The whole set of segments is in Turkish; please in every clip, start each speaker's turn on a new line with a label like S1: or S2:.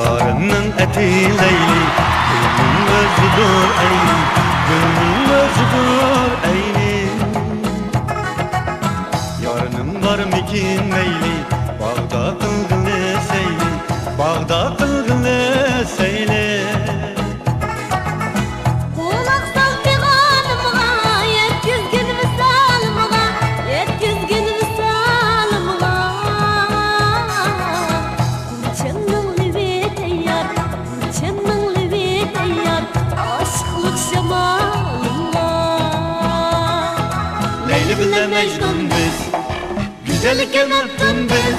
S1: Yarının eti Leyli, gülün özüdür eyni, gülün özüdür eyni. Yarının var mikin meyli, bağda kılgını seyli, bağda kılgını seyli. Leyli bile Mecnun biz, güzellikken öptün biz.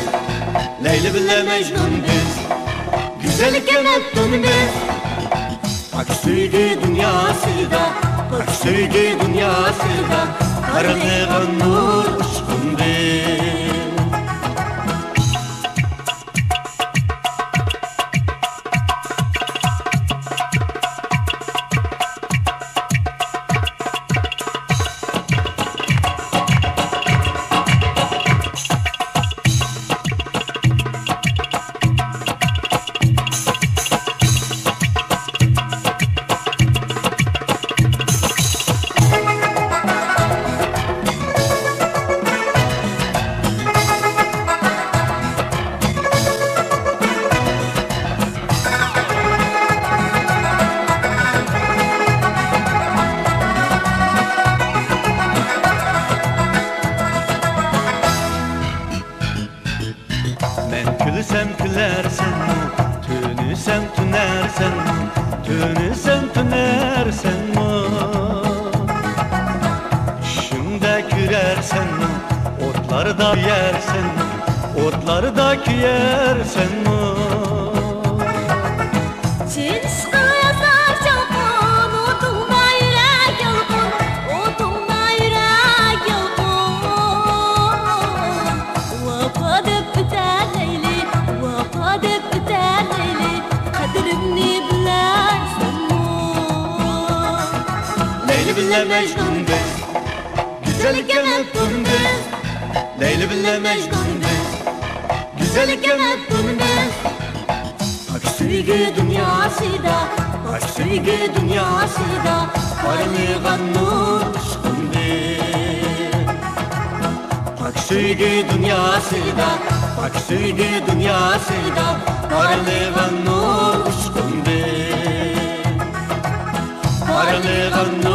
S1: Leyli bile Mecnun biz, güzellikken öptün biz. Bak sevgi dünyasıda, bak sevgi dünyasıda, karılığın nur uçkun biz. Külsem külersen, tünüsem tünersen, tünüsem tünersen mi? Düşümde kürersen, otlarda yersen, otlarda küyersen mi? Leyli bile Mecnun biz, güzellikken öptün biz. Leyli bile Mecnun biz, güzellikken öptün biz. Bak sevgi dünyasıda, bak sevgi dünyasıda, karılığın nur uçkun biz. Bak sevgi dünyasıda, bak sevgi dünyasıda, karılığın nur uçkun biz. Karılığın